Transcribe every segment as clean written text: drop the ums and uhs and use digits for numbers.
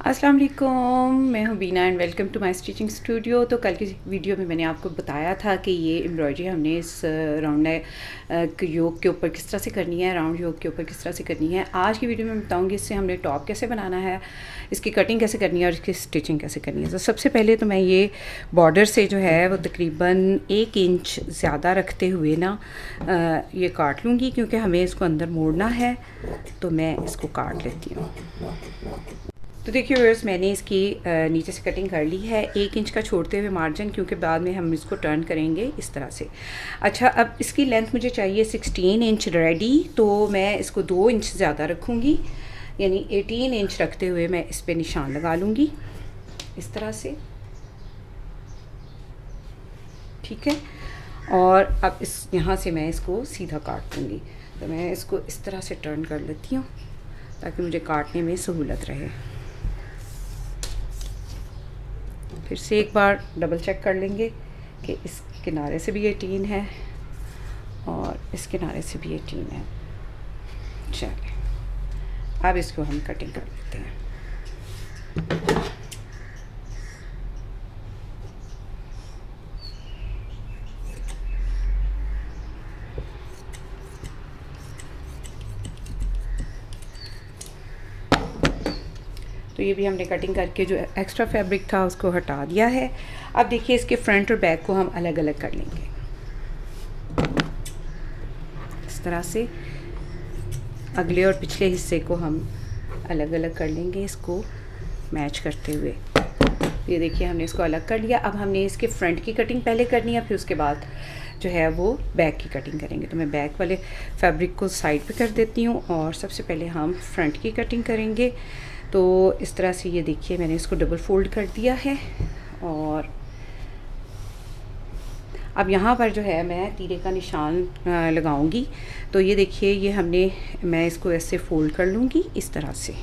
अस्सलाम वालेकुम, मैं हूँ Beena and welcome to my stitching studio. तो कल की वीडियो में मैंने आपको बताया था कि ये एम्ब्रॉयडरी हमने इस राउंड योक के ऊपर किस तरह से करनी है, राउंड योक के ऊपर किस तरह से करनी है। आज की वीडियो में बताऊँगी इससे हमने टॉप कैसे बनाना है, इसकी कटिंग कैसे करनी है और इसकी स्टिचिंग कैसे करनी है। तो सबसे पहले तो मैं ये बॉर्डर से जो है वो तकरीबन 1 इंच ज़्यादा रखते हुए ना ये काट लूँगी, क्योंकि हमें इसको अंदर मोड़ना है। तो मैं इसको काट लेती हूँ। तो देखिए व्यूअर्स, मैंने इसकी नीचे से कटिंग कर ली है 1 इंच का छोड़ते हुए मार्जिन, क्योंकि बाद में हम इसको टर्न करेंगे इस तरह से। अच्छा, अब इसकी लेंथ मुझे चाहिए 16 इंच रेडी, तो मैं इसको 2 इंच ज़्यादा रखूँगी, यानी 18 इंच रखते हुए मैं इस पर निशान लगा लूँगी इस तरह से। ठीक है, और अब इस यहाँ से मैं इसको सीधा काट दूँगी। तो मैं इसको इस तरह से टर्न कर लेती हूँ ताकि मुझे काटने में सहूलत रहे। फिर से एक बार डबल चेक कर लेंगे कि इस किनारे से भी 18 है और इस किनारे से भी 18 है। चलिए, अब इसको हम कटिंग कर लेते हैं। तो ये भी हमने कटिंग करके जो एक्स्ट्रा फैब्रिक था उसको हटा दिया है। अब देखिए, इसके फ्रंट और बैक को हम अलग अलग कर लेंगे इस तरह से। अगले और पिछले हिस्से को हम अलग अलग कर लेंगे, इसको मैच करते हुए। ये देखिए, हमने इसको अलग कर लिया। अब हमने इसके फ्रंट की कटिंग पहले करनी है, फिर उसके बाद जो है वो बैक की कटिंग करेंगे। तो मैं बैक वाले फैब्रिक को साइड पे कर देती हूँ और सबसे पहले हम फ्रंट की कटिंग करेंगे। तो इस तरह से ये देखिए, मैंने इसको डबल फोल्ड कर दिया है और अब यहाँ पर जो है मैं तीरे का निशान लगाऊंगी। तो ये देखिए, ये मैं इसको ऐसे फोल्ड कर लूँगी इस तरह से।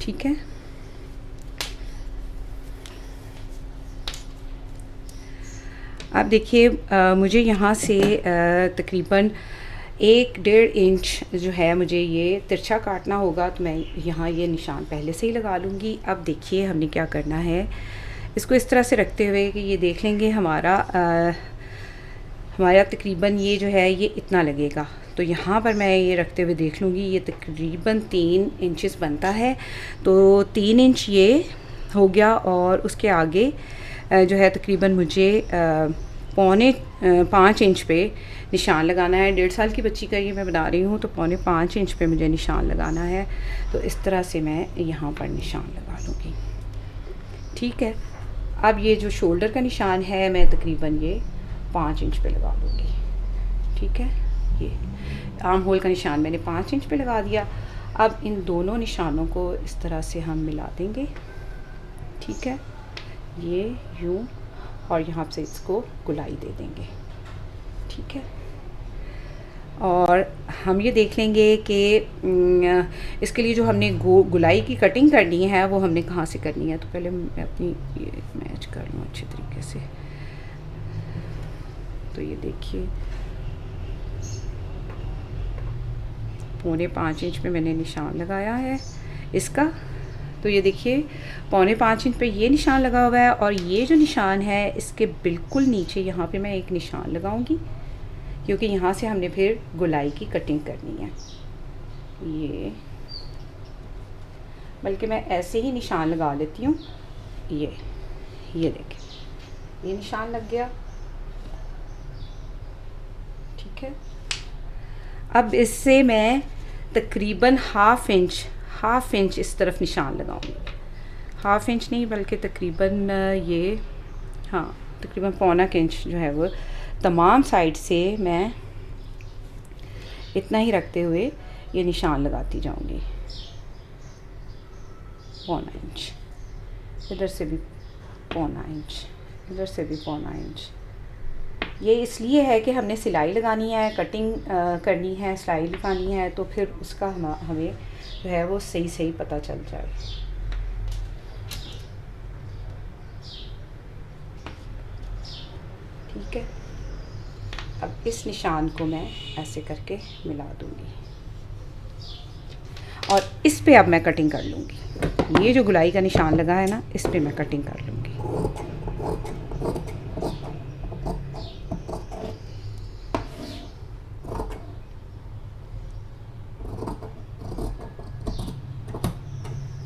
ठीक है, अब देखिए, मुझे यहाँ से तकरीबन 1-1.5 इंच जो है मुझे ये तिरछा काटना होगा। तो मैं यहाँ ये निशान पहले से ही लगा लूँगी। अब देखिए, हमने क्या करना है, इसको इस तरह से रखते हुए कि ये देख लेंगे हमारा तकरीबन ये जो है ये इतना लगेगा। तो यहाँ पर मैं ये रखते हुए देख लूँगी, ये तकरीबन 3 इंचेस बनता है। तो 3 इंच ये हो गया और उसके आगे जो है तकरीबन मुझे 4.25 इंच पे निशान लगाना है। 1.5 साल की बच्ची का ये मैं बना रही हूँ, तो 4.25 इंच पे मुझे निशान लगाना है। तो इस तरह से मैं यहाँ पर निशान लगा लूँगी। ठीक है, अब ये जो शोल्डर का निशान है मैं तकरीबन ये 5 इंच पे लगा लूँगी। ठीक है, ये आर्म होल का निशान मैंने 5 इंच पे लगा दिया। अब इन दोनों निशानों को इस तरह से हम मिला देंगे। ठीक है, ये यूँ, और यहाँ से इसको गुलाई दे देंगे। ठीक है, और हम ये देख लेंगे कि इसके लिए जो हमने गुलाई की कटिंग करनी है वो हमने कहाँ से करनी है। तो पहले मैं अपनी ये मैच कर लूँ अच्छे तरीके से। तो ये देखिए, 4.25 इंच पे मैंने निशान लगाया है इसका। तो ये देखिए, 4.25 इंच पे ये निशान लगा हुआ है और ये जो निशान है इसके बिल्कुल नीचे यहाँ पे मैं एक निशान लगाऊंगी, क्योंकि यहाँ से हमने फिर गुलाई की कटिंग करनी है। ये बल्कि मैं ऐसे ही निशान लगा लेती हूँ। ये देखिए, ये निशान लग गया। ठीक है, अब इससे मैं तकरीबन हाफ इंच इस तरफ निशान लगाऊंगी। हाफ इंच नहीं बल्कि तकरीबन ये, हाँ, तकरीबन 1.25 इंच जो है वो तमाम साइड से मैं इतना ही रखते हुए ये निशान लगाती जाऊंगी। 1.25 इंच, इधर से भी 1.25 इंच, इधर से भी 1.25 इंच। ये इसलिए है कि हमने सिलाई लगानी है, कटिंग करनी है, सिलाई लगानी है, तो फिर उसका हमें जो है वो सही पता चल जाए। ठीक है, अब इस निशान को मैं ऐसे करके मिला दूंगी और इस पे अब मैं कटिंग कर लूँगी। ये जो गुलाई का निशान लगा है ना, इस पे मैं कटिंग कर लूँगी।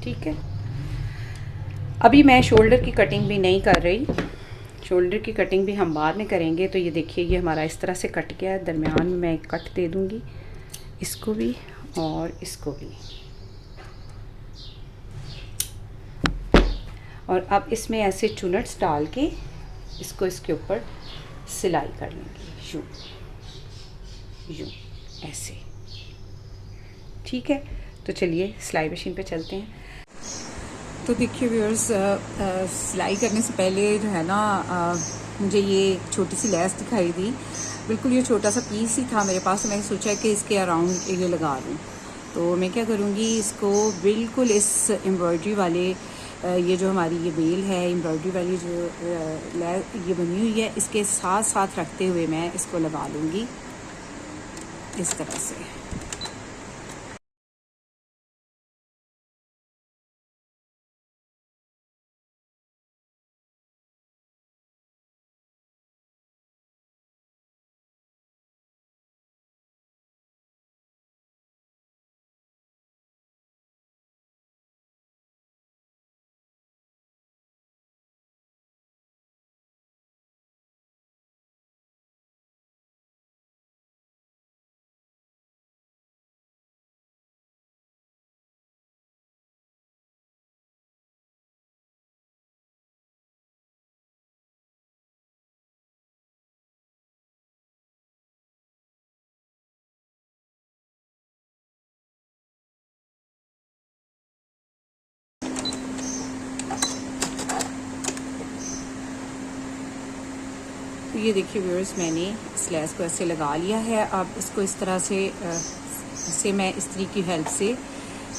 ठीक है, अभी मैं शोल्डर की कटिंग भी नहीं कर रही, शोल्डर की कटिंग भी हम बाद में करेंगे। तो ये देखिए, ये हमारा इस तरह से कट गया है। दरमियान में मैं एक कट दे दूँगी, इसको भी और इसको भी। और अब इसमें ऐसे चुनट्स डाल के इसको इसके ऊपर सिलाई कर लेंगे, यूँ ऐसे। ठीक है, तो चलिए सिलाई मशीन पे चलते हैं। तो देखिए व्यूअर्स, सिलाई करने से पहले जो है ना, मुझे ये छोटी सी लेस दिखाई दी। बिल्कुल ये छोटा सा पीस ही था मेरे पास, तो मैंने सोचा कि इसके अराउंड ये लगा दूँ। तो मैं क्या करूँगी, इसको बिल्कुल इस एम्ब्रॉयडरी वाले, ये जो हमारी ये बेल है एम्ब्रॉयडरी वाली जो ये बनी हुई है, इसके साथ साथ रखते हुए मैं इसको लगा लूँगी इस तरह से। तो ये देखिए व्यूअर्स, मैंने स्लैस को ऐसे लगा लिया है। अब इसको इस तरह से मैं इस्त्री की हेल्प से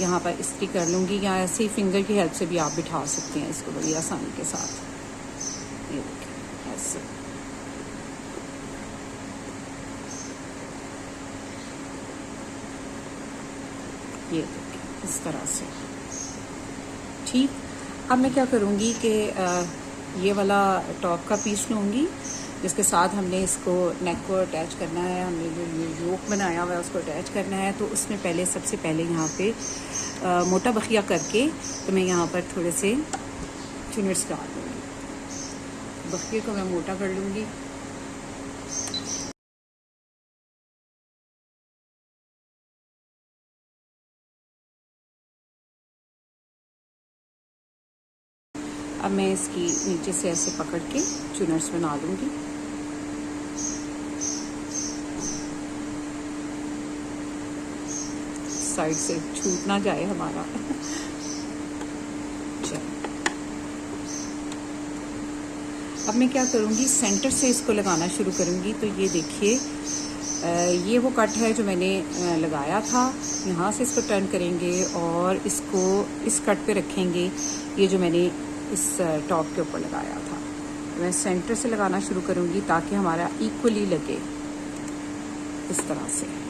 यहाँ पर इस्त्री कर लूँगी, या ऐसे ही फिंगर की हेल्प से भी आप बिठा सकते हैं इसको बड़ी आसानी के साथ। ये देखिए ऐसे। ये देखिए इस तरह से। ठीक, अब मैं क्या करूँगी कि ये वाला टॉप का पीस लूँगी, जिसके साथ हमने इसको नेक को अटैच करना है। हमने जो ये योक बनाया हुआ है उसको अटैच करना है। तो उसमें सबसे पहले यहाँ पे मोटा बखिया करके, तो मैं यहाँ पर थोड़े से चुनट्स डाल दूँगी। बखिए को मैं मोटा कर लूँगी। अब मैं इसकी नीचे से ऐसे पकड़ के चुनट्स बना लूँगी। साइड से छूट ना जाए हमारा। अब मैं क्या करूँगी, सेंटर से इसको लगाना शुरू करूँगी। तो ये देखिए, ये वो कट है जो मैंने लगाया था। यहाँ से इसको टर्न करेंगे और इसको इस कट पे रखेंगे, ये जो मैंने इस टॉप के ऊपर लगाया था। मैं सेंटर से लगाना शुरू करूँगी ताकि हमारा इक्वली लगे इस तरह से।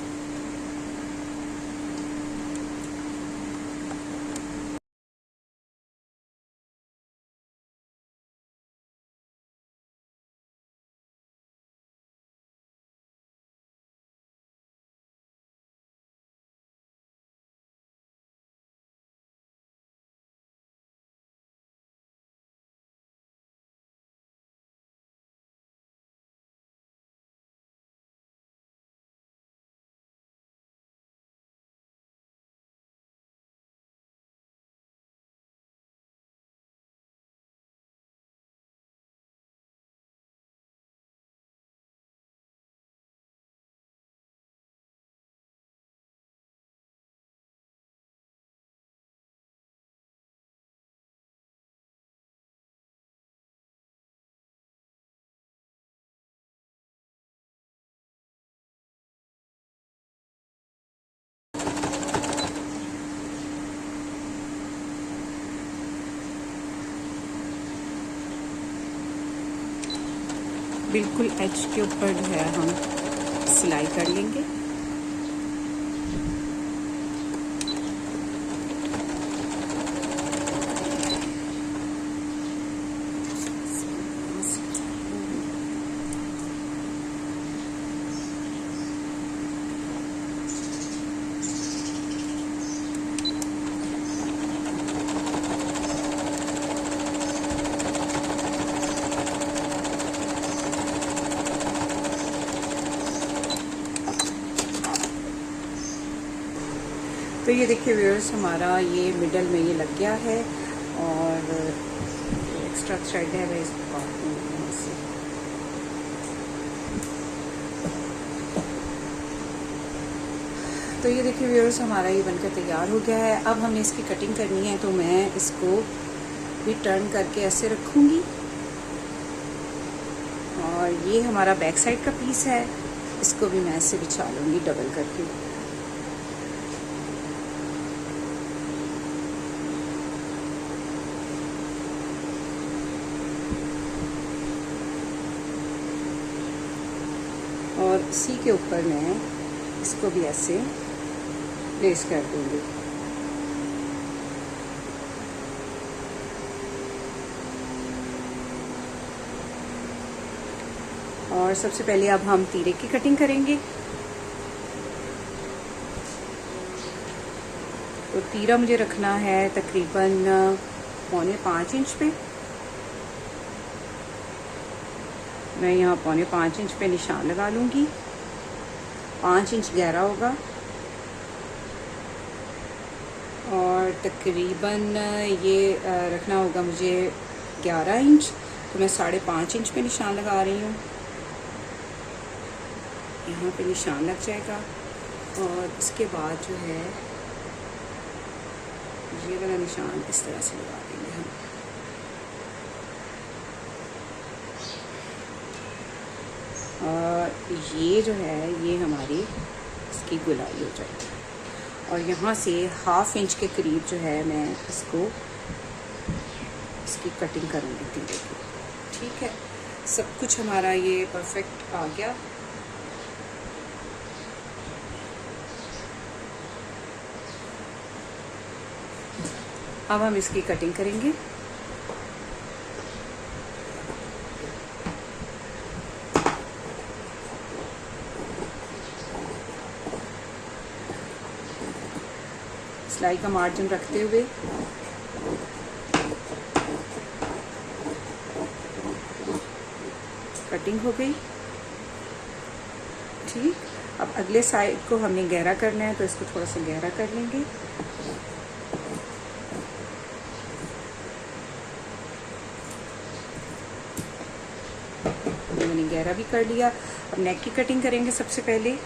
बिल्कुल एज के ऊपर जो है हम सिलाई कर लेंगे। ये देखिए व्यूअर्स, हमारा ये मिडल में ये लग गया है और एक्स्ट्रा थ्रेड है, मैं इसको काट दूँगी यहाँ से। तो ये देखिए व्यूअर्स, हमारा ये बनकर तैयार हो गया है। अब हमने इसकी कटिंग करनी है, तो मैं इसको भी टर्न करके ऐसे रखूँगी और ये हमारा बैक साइड का पीस है, इसको भी मैं ऐसे बिछा लूँगी डबल करके। और इसी के ऊपर मैं इसको भी ऐसे प्लेस कर दूँगी। और सबसे पहले अब हम तीरे की कटिंग करेंगे। तो तीरा मुझे रखना है तकरीबन 4.25 इंच पे। मैं यहाँ 4.25 इंच पे निशान लगा लूँगी। 5 इंच गहरा होगा और तकरीबन ये रखना होगा मुझे 11 इंच। तो मैं 5.5 इंच पे निशान लगा रही हूँ। यहाँ पे निशान लग जाएगा और इसके बाद जो है ये वाला निशान इस तरह से लगा देंगे हम। और ये जो है ये हमारी इसकी गुलाई हो जाएगी और यहाँ से 1/2 इंच के करीब जो है मैं इसको इसकी कटिंग करूँगी तीरे की। ठीक है, सब कुछ हमारा ये परफेक्ट आ गया। अब हम इसकी कटिंग करेंगे। सिलाई का मार्जिन रखते हुए कटिंग हो गई। ठीक, अब अगले साइड को हमने गहरा करना है, तो इसको थोड़ा सा गहरा कर लेंगे। मैंने गहरा भी कर लिया। अब नेक की कटिंग करेंगे सबसे पहले।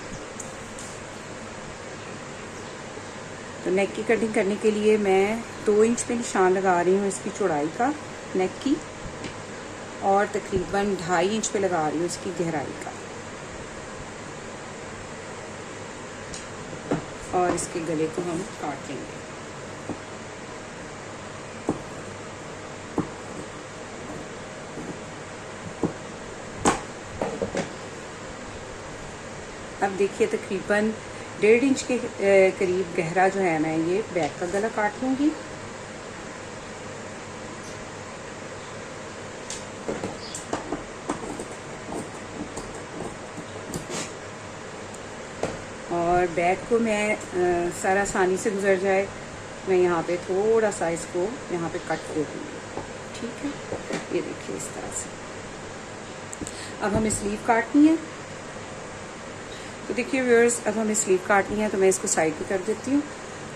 तो नेक की कटिंग करने के लिए मैं 2 इंच पे निशान लगा रही हूँ इसकी चौड़ाई का, नेक की, और तकरीबन 2.5 इंच पे लगा रही हूँ इसकी गहराई का। और इसके गले को हम काट लेंगे। अब देखिए तकरीबन 1.5 इंच के करीब गहरा जो है मैं ये बैक का गला काट लूँगी। और बैक को मैं सारा आसानी से गुजर जाए, मैं यहाँ पे थोड़ा सा इसको यहाँ पे कट दे दूँगी। ठीक है, ये देखिए इस तरह से। अब हमें स्लीव काटनी है। तो देखिए व्यूअर्स, अब हमें स्लीव काटनी है, तो मैं इसको साइड पे कर देती हूँ।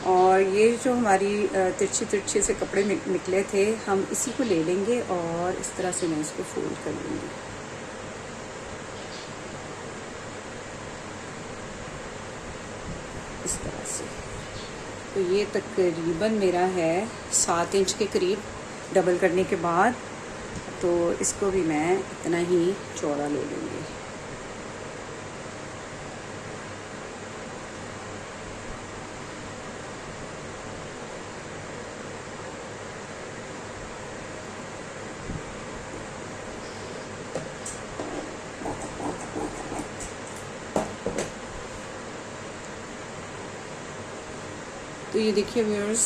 और ये जो हमारी तिरछे से कपड़े निकले थे, हम इसी को ले लेंगे और इस तरह से मैं इसको फोल्ड कर लूँगी। इस तरह से। तो ये तकरीबन मेरा है 7 इंच के करीब डबल करने के बाद। तो इसको भी मैं इतना ही चौड़ा ले लूँगी। तो ये देखिए व्यूअर्स,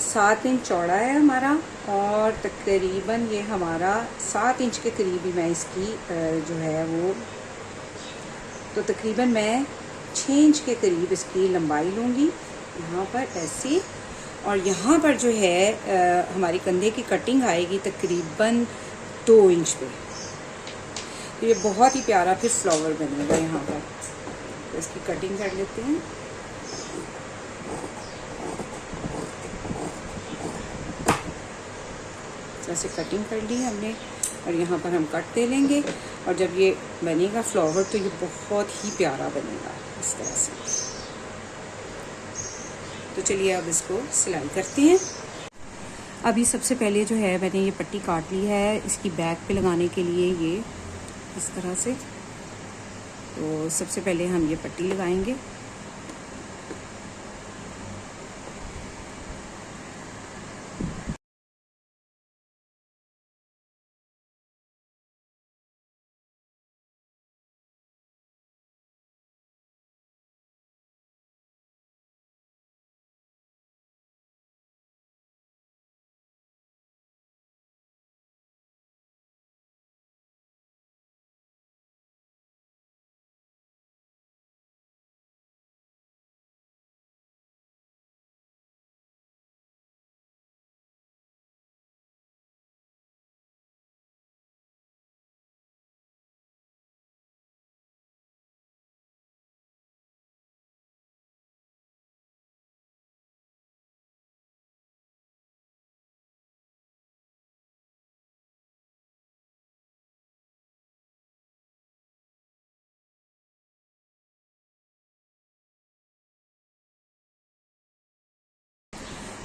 7 इंच चौड़ा है हमारा और तकरीबन ये हमारा 7 इंच के करीब ही मैं इसकी जो है वो, तो तकरीबन मैं 6 इंच के करीब इसकी लंबाई लूँगी यहाँ पर ऐसे। और यहाँ पर जो है हमारी कंधे की कटिंग आएगी तकरीबन 2 इंच पे। तो ये बहुत ही प्यारा फिर फ्लावर बनेगा यहाँ पर। तो इसकी कटिंग कर लेते हैं। तरह से कटिंग कर ली हमने और यहाँ पर हम कट दे लेंगे। और जब ये बनेगा फ्लावर तो ये बहुत ही प्यारा बनेगा इस तरह से। तो चलिए अब इसको सिलाई करते हैं। अभी सबसे पहले जो है मैंने ये पट्टी काट ली है इसकी बैक पे लगाने के लिए, ये इस तरह से। तो सबसे पहले हम ये पट्टी लगाएंगे।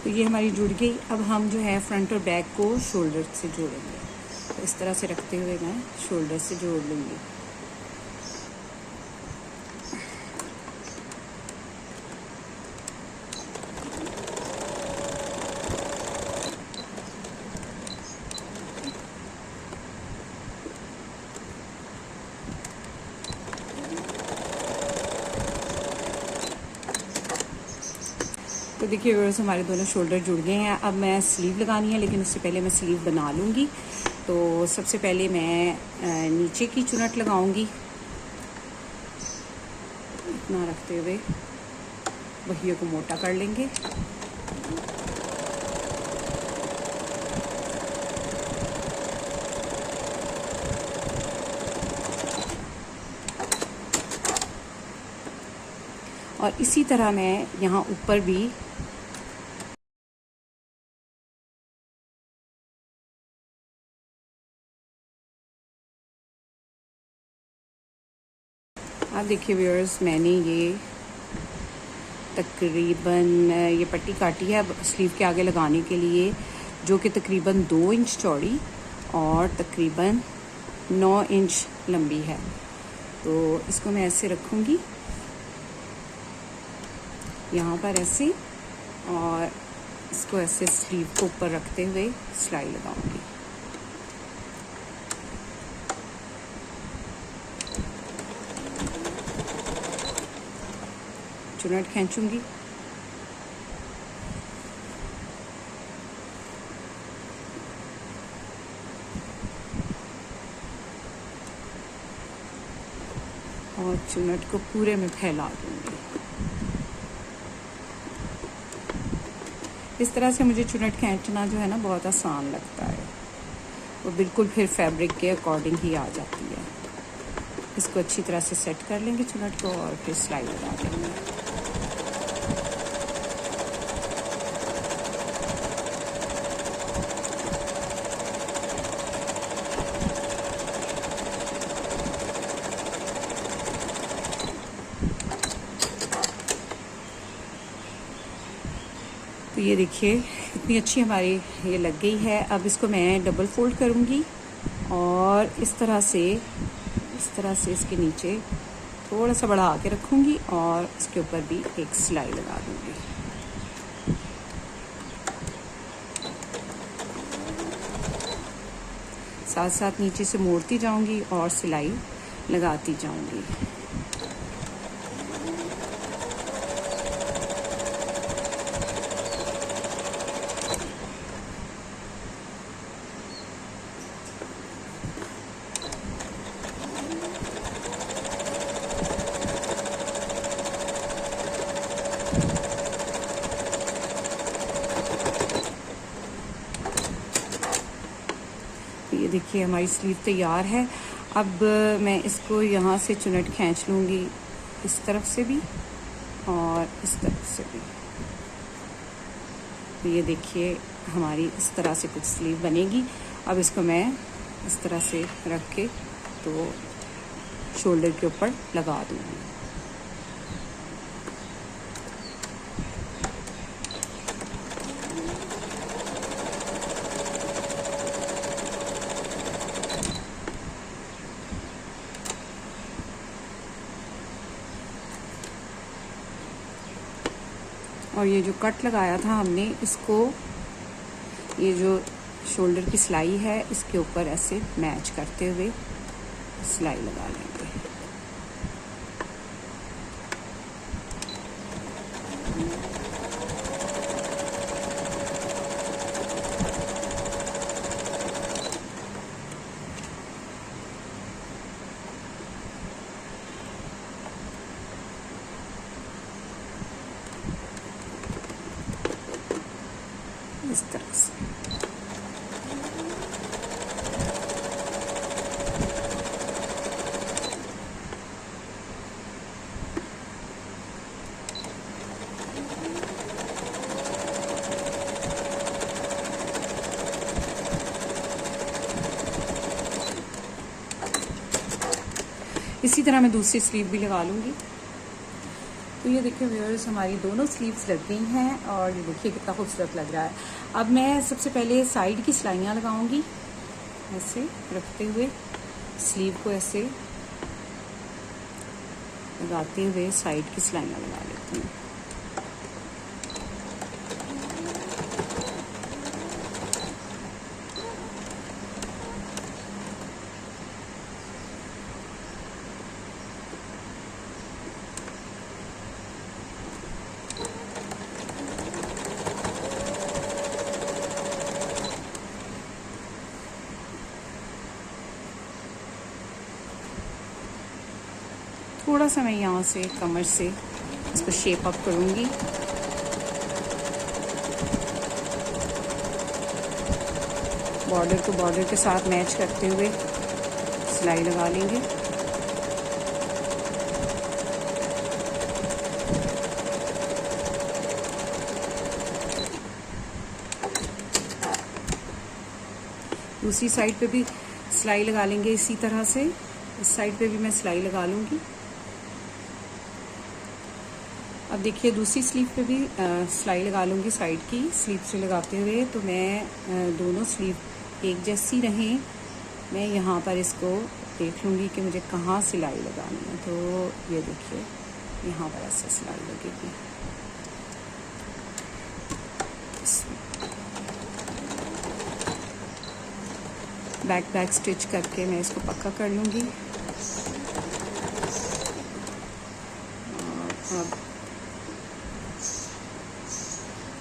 तो ये हमारी जुड़ गई। अब हम जो है फ्रंट और बैक को शोल्डर से जोड़ेंगे। तो इस तरह से रखते हुए मैं शोल्डर से जोड़ लूँगी। तो देखिए व्यूअर्स, हमारे दोनों शोल्डर जुड़ गए हैं। अब मैं स्लीव लगानी है, लेकिन उससे पहले मैं स्लीव बना लूँगी। तो सबसे पहले मैं नीचे की चुनट लगाऊंगी, इतना रखते हुए बहियों को मोटा कर लेंगे। और इसी तरह मैं यहाँ ऊपर भी आप देखिए व्यूअर्स, मैंने ये तकरीबन ये पट्टी काटी है अब स्लीव के आगे लगाने के लिए, जो कि तकरीबन 2 इंच चौड़ी और तकरीबन 9 इंच लंबी है। तो इसको मैं ऐसे रखूँगी यहाँ पर ऐसे, और इसको ऐसे स्लीव को ऊपर रखते हुए सिलाई लगाऊंगी। चुनट खींचूंगी और चुनट को पूरे में फैला दूंगी। इस तरह से मुझे चुनट खींचना जो है ना बहुत आसान लगता है, वो बिल्कुल फिर फैब्रिक के अकॉर्डिंग ही आ जाती है। इसको अच्छी तरह से सेट कर लेंगे चुनट को और फिर सिलाई लगा देंगे। तो ये देखिए कितनी अच्छी हमारी ये लग गई है। अब इसको मैं डबल फोल्ड करूँगी और इस तरह से इसके नीचे थोड़ा सा बढ़ा के रखूँगी और इसके ऊपर भी एक सिलाई लगा दूँगी। साथ साथ नीचे से मोड़ती जाऊँगी और सिलाई लगाती जाऊँगी। ये देखिए हमारी स्लीव तैयार है। अब मैं इसको यहाँ से चुनट खींच लूँगी, इस तरफ से भी और इस तरफ से भी। तो ये देखिए हमारी इस तरह से कुछ स्लीव बनेगी। अब इसको मैं इस तरह से रख के तो शोल्डर के ऊपर लगा दूँगी। और ये जो कट लगाया था हमने, इसको ये जो शोल्डर की सिलाई है इसके ऊपर ऐसे मैच करते हुए सिलाई लगा लेंगे। इस तरह से इसी तरह मैं दूसरी स्लीव भी लगा लूँगी। तो ये देखिए व्यूअर्स, हमारी दोनों स्लीव्स लग गई हैं और ये देखिए कितना खूबसूरत लग रहा है। अब मैं सबसे पहले साइड की सिलाइयाँ लगाऊंगी, ऐसे रखते हुए स्लीव को ऐसे लगाते हुए साइड की सिलाइयाँ लगा लेती हूँ। थोड़ा सा मैं यहाँ से कमर से इसको शेप अप करूँगी। बॉर्डर को बॉर्डर के साथ मैच करते हुए सिलाई लगा लेंगे। दूसरी साइड पे भी सिलाई लगा लेंगे इसी तरह से। इस साइड पे भी मैं सिलाई लगा लूँगी। अब देखिए दूसरी स्लीव पे भी सिलाई लगा लूँगी साइड की स्लीव से लगाते हुए। तो मैं दोनों स्लीव एक जैसी रहें, मैं यहाँ पर इसको देख लूँगी कि मुझे कहाँ सिलाई लगानी है। तो ये देखिए यहाँ पर ऐसे सिलाई लगेगी। बैक स्टिच करके मैं इसको पक्का कर लूँगी। और अब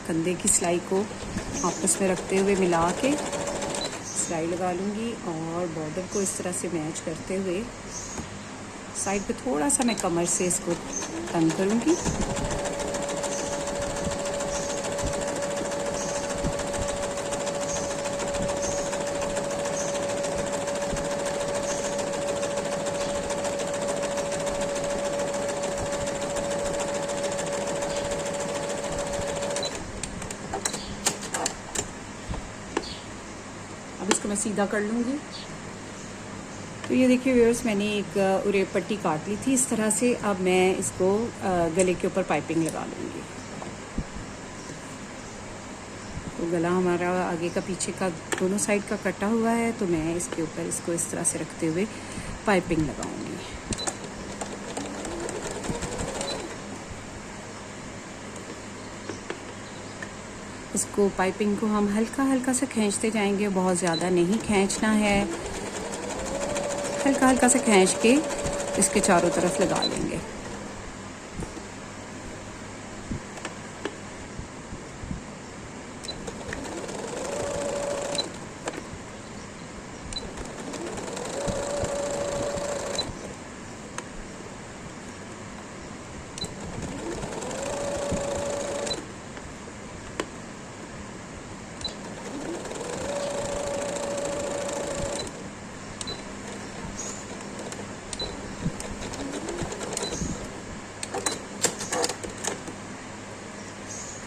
कंधे की सिलाई को आपस में रखते हुए मिला के सिलाई लगा लूँगी और बॉर्डर को इस तरह से मैच करते हुए साइड पे थोड़ा सा मैं कमर से इसको तंग करूँगी। अब इसको मैं सीधा कर लूँगी। तो ये देखिए व्यूअर्स, मैंने एक उरेब पट्टी काट ली थी इस तरह से। अब मैं इसको गले के ऊपर पाइपिंग लगा लूँगी। तो गला हमारा आगे का पीछे का दोनों साइड का कटा हुआ है, तो मैं इसके ऊपर इसको इस तरह से रखते हुए पाइपिंग लगाऊंगी। इसको पाइपिंग को हम हल्का हल्का से खींचते जाएंगे, बहुत ज़्यादा नहीं खींचना है। हल्का हल्का से खींच के इसके चारों तरफ लगा लेंगे।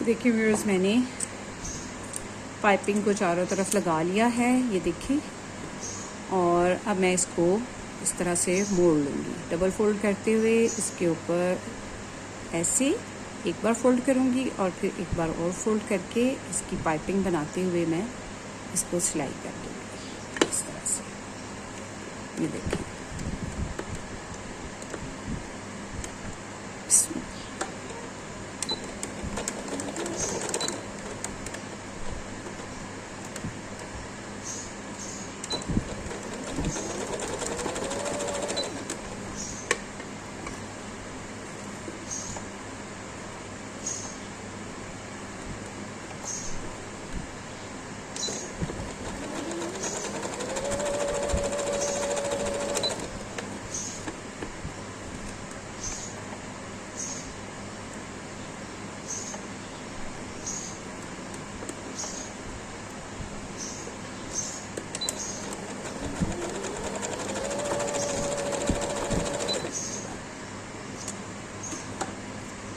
देखिए व्यूअर्स, मैंने पाइपिंग को चारों तरफ लगा लिया है, ये देखिए। और अब मैं इसको इस तरह से मोड़ लूँगी, डबल फोल्ड करते हुए इसके ऊपर ऐसे एक बार फोल्ड करूँगी और फिर एक बार और फोल्ड करके इसकी पाइपिंग बनाते हुए मैं इसको सिलाई कर दूँगी इस तरह से। ये देखिए,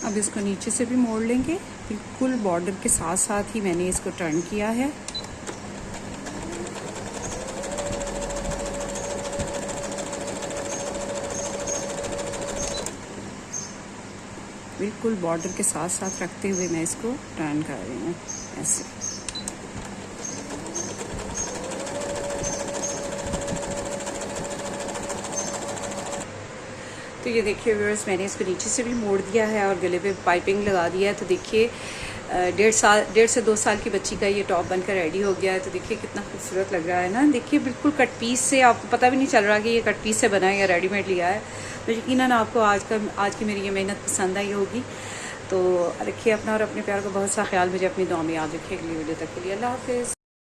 अब इसको नीचे से भी मोड़ लेंगे, बिल्कुल बॉर्डर के साथ साथ ही मैंने इसको टर्न किया है। बिल्कुल बॉर्डर के साथ साथ रखते हुए मैं इसको टर्न कर रही हूँ ऐसे। तो ये देखिए व्यूअर्स, मैंने इसको नीचे से भी मोड़ दिया है और गले पे पाइपिंग लगा दिया है। तो देखिए 1.5 से 2 साल की बच्ची का ये टॉप बनकर रेडी हो गया है। तो देखिए कितना खूबसूरत लग रहा है ना। देखिए बिल्कुल कट पीस से, आपको पता भी नहीं चल रहा कि ये कट पीस से बना है या रेडीमेड लिया है। तो यकीनन आपको आज की मेरी ये मेहनत पसंद आई होगी। तो रखिए अपना और अपने प्यार का बहुत सा ख्याल, मुझे अपनी दुआ में याद रखिए। अगली वीडियो तक के लिए अल्लाह हाफ़िज़।